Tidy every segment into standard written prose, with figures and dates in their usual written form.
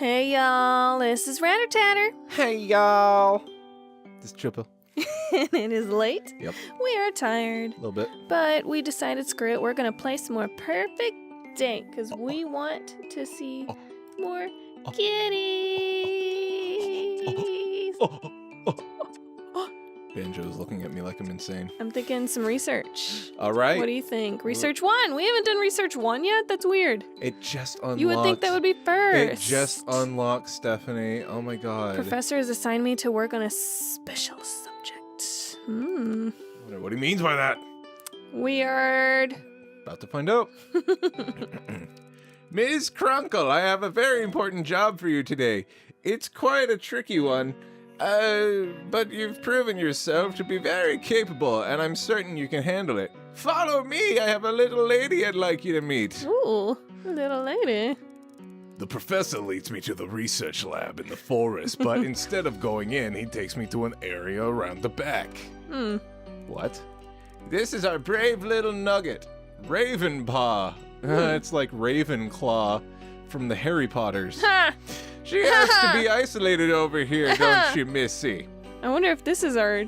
Hey y'all, this is Ratter Tatter. Hey y'all. This is Triple. And it is late. Yep. We are tired. A little bit. But we decided, screw it, we're gonna play some more Purrfect Date, because we want to see more kitties. Banjo's looking at me like I'm insane. I'm thinking some research. All right. What do you think? Research 1. We haven't done research 1 yet? That's weird. It just unlocked. You would think that would be first. It just unlocked, Stephanie. Oh my god. Professor has assigned me to work on a special subject. What do you mean by that? Weird. About to find out. Ms. Crunkle, I have a very important job for you today. It's quite a tricky one. But you've proven yourself to be very capable, and I'm certain you can handle it. Follow me! I have a little lady I'd like you to meet. Ooh, little lady. The professor leads me to the research lab in the forest, but instead of going in, he takes me to an area around the back. What? This is our brave little nugget, Ravenpaw. It's like Ravenclaw from the Harry Potters. Ha! She has to be isolated over here, don't you, Missy? I wonder if this is our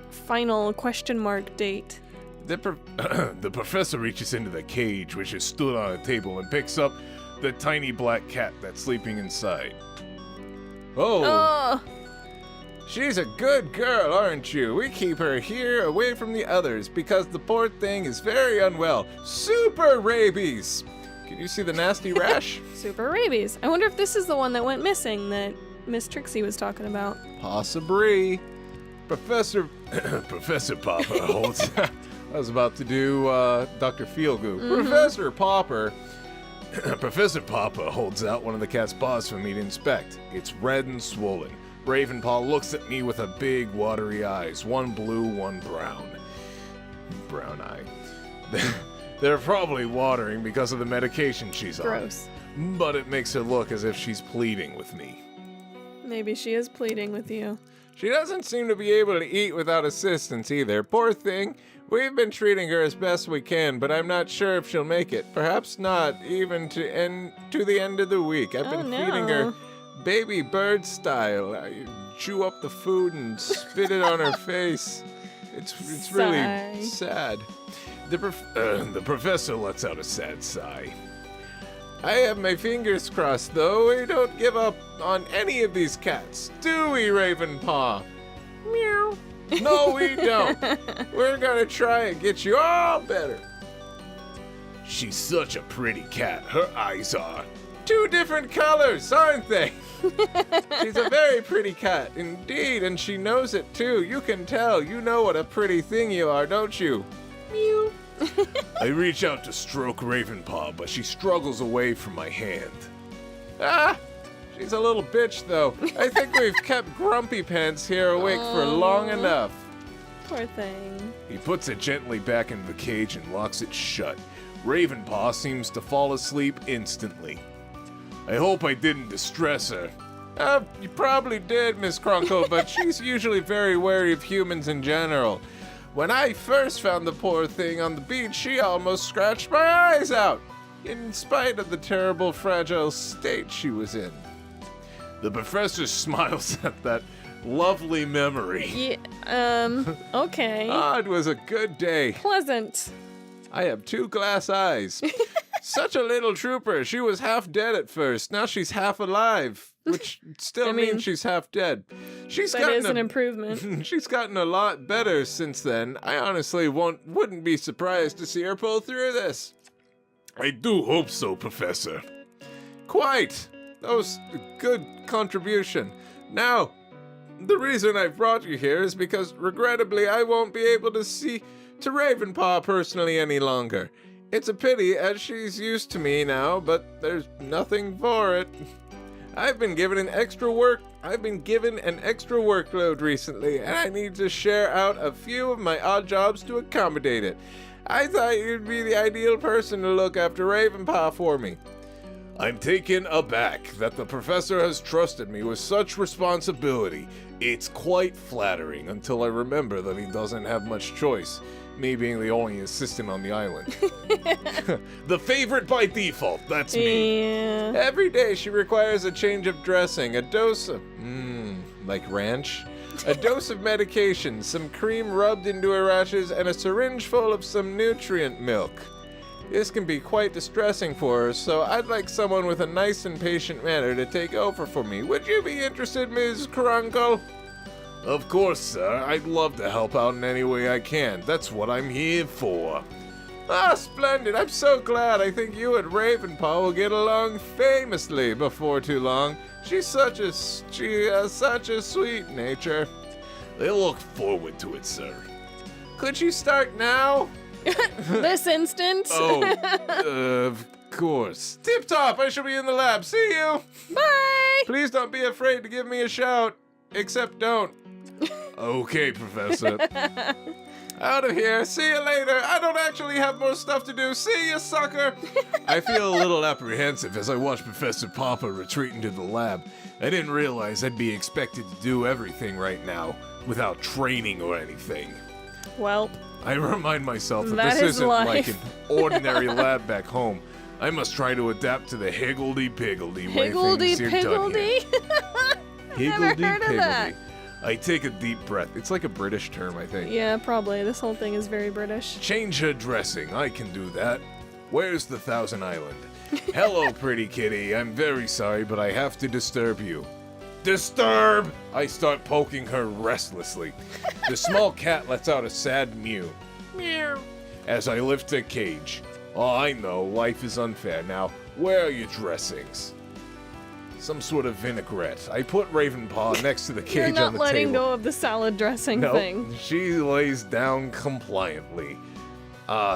final question mark date. The professor reaches into the cage, which is stood on a table, and picks up the tiny black cat that's sleeping inside. Oh! She's a good girl, aren't you? We keep her here away from the others because the poor thing is very unwell. Super rabies! Can you see the nasty rash? Super rabies. I wonder if this is the one that went missing that Miss Trixie was talking about. Possibly. Professor Popper holds... I was about to do Dr. Feelgood. Professor Popper holds out one of the cat's paws for me to inspect. It's red and swollen. Ravenpaw looks at me with a big watery eyes. One blue, one brown. Brown eye. They're probably watering because of the medication she's on. Gross. But it makes her look as if she's pleading with me. Maybe she is pleading with you. She doesn't seem to be able to eat without assistance either. Poor thing. We've been treating her as best we can, but I'm not sure if she'll make it. Perhaps not even to the end of the week. I've been feeding her baby bird style. I chew up the food and spit it on her face. It's really sad. The professor lets out a sad sigh. I have my fingers crossed, though. We don't give up on any of these cats, do we, Ravenpaw? Meow. No, we don't. We're gonna try and get you all better. She's such a pretty cat. Her eyes are 2 different colors, aren't they? She's a very pretty cat, indeed, and she knows it, too. You can tell. You know what a pretty thing you are, don't you? Mew. I reach out to stroke Ravenpaw, but she struggles away from my hand. She's a little bitch, though. I think we've kept Grumpy Pants here awake for long enough. Poor thing. He puts it gently back into the cage and locks it shut. Ravenpaw seems to fall asleep instantly. I hope I didn't distress her. You probably did, Miss Crunkle, but she's usually very wary of humans in general. When I first found the poor thing on the beach, she almost scratched my eyes out, in spite of the terrible, fragile state she was in. The professor smiles at that lovely memory. Yeah, okay. It was a good day. Pleasant. I have 2 glass eyes. Such a little trooper. She was half dead at first. Now she's half alive, which still means she's half dead. That is an improvement. She's gotten a lot better since then. I honestly wouldn't be surprised to see her pull through this. I do hope so, Professor. Quite. That was a good contribution. Now, the reason I brought you here is because, regrettably, I won't be able to see to Ravenpaw personally any longer. It's a pity, as she's used to me now, but there's nothing for it. I've been given an extra workload recently, and I need to share out a few of my odd jobs to accommodate it. I thought you'd be the ideal person to look after Ravenpaw for me. I'm taken aback that the professor has trusted me with such responsibility. It's quite flattering until I remember that he doesn't have much choice. Me being the only assistant on the island. The favorite by default, that's me. Yeah. Every day she requires a change of dressing, a dose of, like ranch? A dose of medication, some cream rubbed into her rashes, and a syringe full of some nutrient milk. This can be quite distressing for her, so I'd like someone with a nice and patient manner to take over for me. Would you be interested, Ms. Krunkle? Of course, sir. I'd love to help out in any way I can. That's what I'm here for. Ah, splendid. I'm so glad. I think you and Ravenpaw will get along famously before too long. She has such a sweet nature. I look forward to it, sir. Could you start now? This instant? Oh, of course. Tip top, I shall be in the lab. See you. Bye! Please don't be afraid to give me a shout. Except don't. Okay, Professor. Out of here. See you later. I don't actually have more stuff to do. See you, sucker. I feel a little apprehensive as I watch Professor Papa retreat into the lab. I didn't realize I'd be expected to do everything right now without training or anything. Well, I remind myself that that this is isn't life. like an ordinary lab back home. I must try to adapt to the higgledy-piggledy way things are done here. Higgledy-piggledy? Never heard of that. I take a deep breath. It's like a British term, I think. Yeah, probably. This whole thing is very British. Change her dressing. I can do that. Where's the Thousand Island? Hello, pretty kitty. I'm very sorry, but I have to disturb you. Disturb! I start poking her restlessly. The small cat lets out a sad mew. Meow. As I lift her cage. Oh, I know, life is unfair. Now, where are your dressings? Some sort of vinaigrette. I put Ravenpaw next to the cage You're not on the letting table. go of the salad dressing Nope. thing. She lays down compliantly.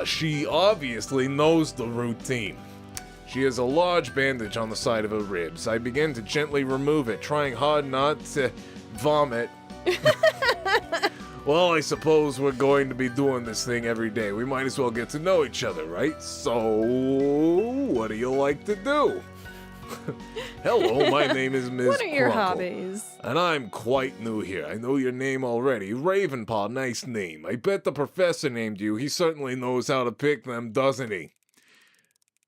She obviously knows the routine. She has a large bandage on the side of her ribs. I begin to gently remove it, trying hard not to vomit. Well, I suppose we're going to be doing this thing every day. We might as well get to know each other, right? So, what do you like to do? Hello, my name is Ms. What are your Krunkle, hobbies? and I'm quite new here. I know your name already. Ravenpaw, nice name. I bet the professor named you. He certainly knows how to pick them, doesn't he?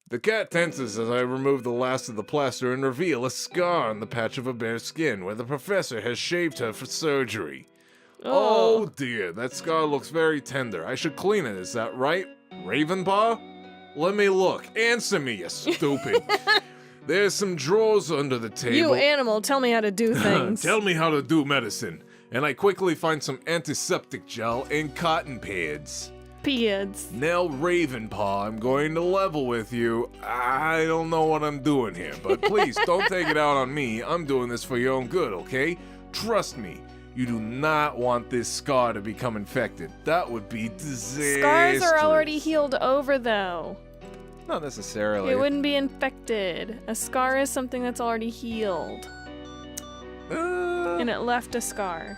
The cat tenses as I remove the last of the plaster and reveal a scar on the patch of a bare skin where the professor has shaved her for surgery. Oh dear, that scar looks very tender. I should clean it, is that right? Ravenpaw? Let me look. Answer me, you stupid. There's some drawers under the table. You animal, tell me how to do things. Tell me how to do medicine. And I quickly find some antiseptic gel and cotton pads. Pads. Now, Ravenpaw, I'm going to level with you. I don't know what I'm doing here, but please don't take it out on me. I'm doing this for your own good, okay? Trust me. You do not want this scar to become infected. That would be disastrous. Scars are already healed over, though. Not necessarily. It wouldn't be infected. A scar is something that's already healed. And it left a scar.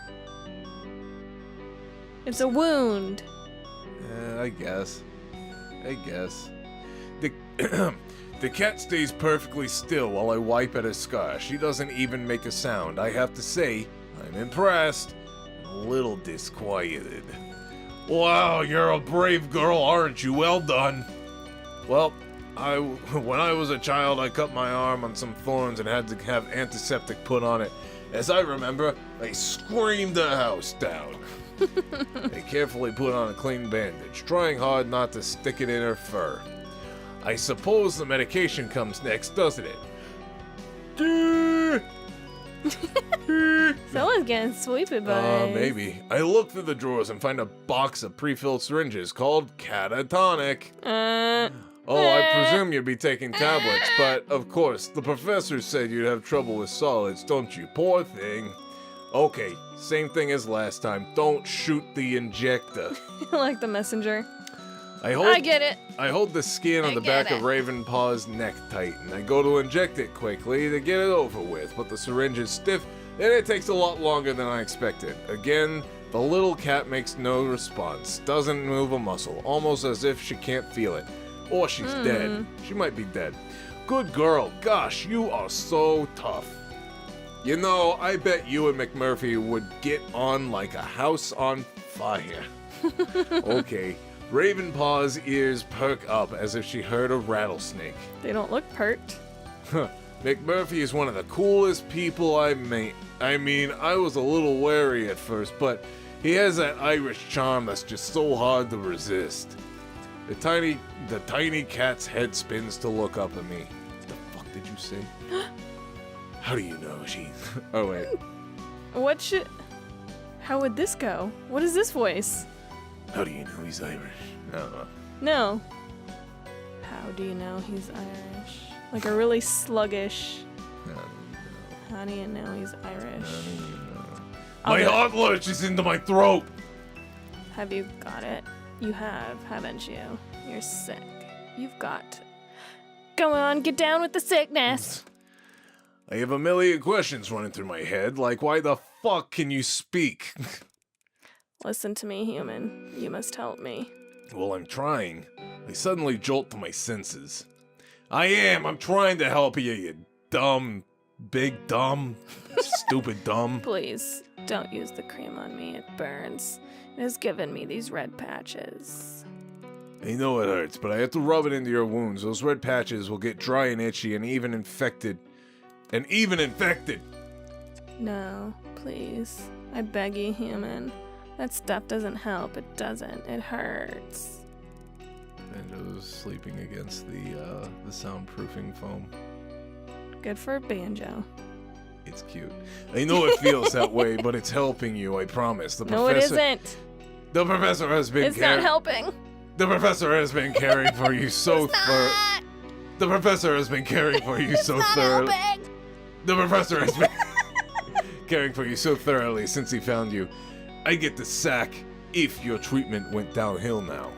It's a wound. I guess. The cat stays perfectly still while I wipe at her scar. She doesn't even make a sound. I have to say, I'm impressed. And a little disquieted. Wow, you're a brave girl, aren't you? Well done. Well, when I was a child, I cut my arm on some thorns and had to have antiseptic put on it. As I remember, I screamed the house down. I carefully put on a clean bandage, trying hard not to stick it in her fur. I suppose the medication comes next, doesn't it? Someone's getting sleepy, buddy. Maybe. I look through the drawers and find a box of pre-filled syringes called CATATONIC. I presume you'd be taking tablets, but of course, the professor said you'd have trouble with solids, don't you? Poor thing. Okay, same thing as last time. Don't shoot the injector. Like the messenger. I get it. I hold the skin on the back of Ravenpaw's neck tight, and I go to inject it quickly to get it over with, but the syringe is stiff, and it takes a lot longer than I expected. Again, the little cat makes no response, doesn't move a muscle, almost as if she can't feel it. Or she's dead. She might be dead. Good girl. Gosh, you are so tough. You know, I bet you and McMurphy would get on like a house on fire. Okay, Ravenpaw's ears perk up as if she heard a rattlesnake. They don't look perked. McMurphy is one of the coolest people I met. I mean, I was a little wary at first, but he has that Irish charm that's just so hard to resist. The tiny cat's head spins to look up at me. What the fuck did you say? How do you know she... Oh, wait. How would this go? What is this voice? How do you know he's Irish? No. No. How do you know he's Irish? Like a really sluggish... How do you know he's Irish? My heart lurches into my throat! Have you got it? You have, haven't you? You're sick. You've got... Go on, get down with the sickness! I have a million questions running through my head, like why the fuck can you speak? Listen to me, human. You must help me. Well, I'm trying. I suddenly jolt to my senses. I'm trying to help you, you dumb, big dumb, stupid dumb. Please, don't use the cream on me. It burns. It has given me these red patches. I know it hurts, but I have to rub it into your wounds. Those red patches will get dry and itchy and even infected. No, please. I beg you, human. That stuff doesn't help. It doesn't. It hurts. Banjo's sleeping against the soundproofing foam. Good for Banjo. It's cute. I know it feels that way, but it's helping you, I promise. No, it isn't. The professor has been It's not helping. The professor has been caring for you so thoroughly. The professor has been caring for you so thoroughly. The professor has been caring for you so thoroughly since he found you. I get the sack if your treatment went downhill now.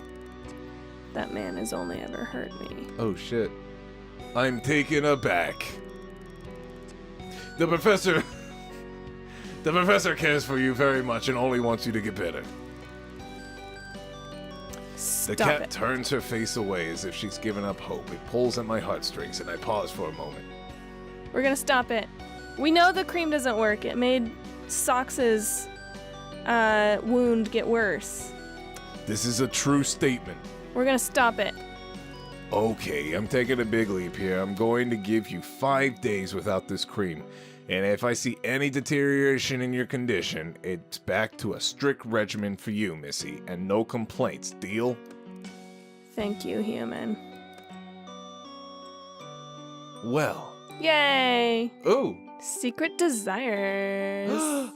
That man has only ever hurt me. Oh shit. I'm taken aback. The professor cares for you very much and only wants you to get better. The cat turns her face away as if she's given up hope. It pulls at my heartstrings and I pause for a moment. We're gonna stop it. We know the cream doesn't work. It made Sox's wound get worse. This is a true statement. We're gonna stop it. Okay, I'm taking a big leap here. I'm going to give you 5 days without this cream. And if I see any deterioration in your condition, it's back to a strict regimen for you, Missy, and no complaints. Deal? Thank you, human. Well. Yay! Ooh. Secret desires.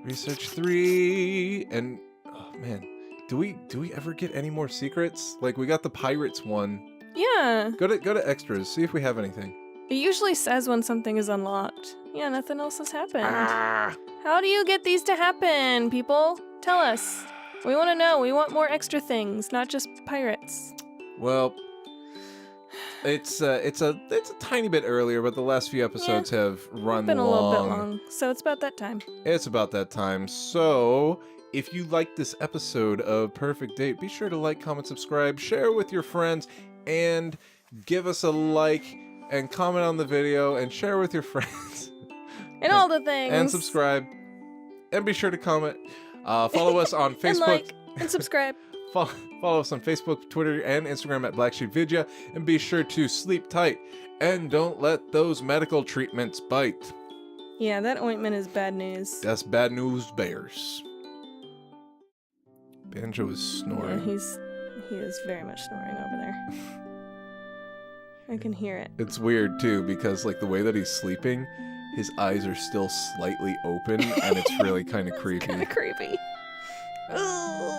Research 3. And, oh man, do we ever get any more secrets? Like, we got the pirates one. Yeah. Go to extras, see if we have anything. It usually says when something is unlocked. Yeah, nothing else has happened. Ah. How do you get these to happen, people? Tell us. We want to know. We want more extra things, not just pirates. Well, it's a tiny bit earlier, but the last few episodes have run been long. A little bit long, so it's about that time. It's about that time. So, if you liked this episode of Purrfect Date, be sure to like, comment, subscribe, share with your friends, and give us a like and comment on the video and share with your friends. And all the things. And subscribe. And be sure to comment. Follow us on Facebook. And like and subscribe. Follow us on Facebook, Twitter, and Instagram at Vidya. And be sure to sleep tight. And don't let those medical treatments bite. Yeah, that ointment is bad news. That's bad news bears. Banjo is snoring. Yeah, he is very much snoring over there. I can hear it. It's weird too because like the way that he's sleeping, his eyes are still slightly open and it's really kind of creepy. Kind of creepy. Ooh.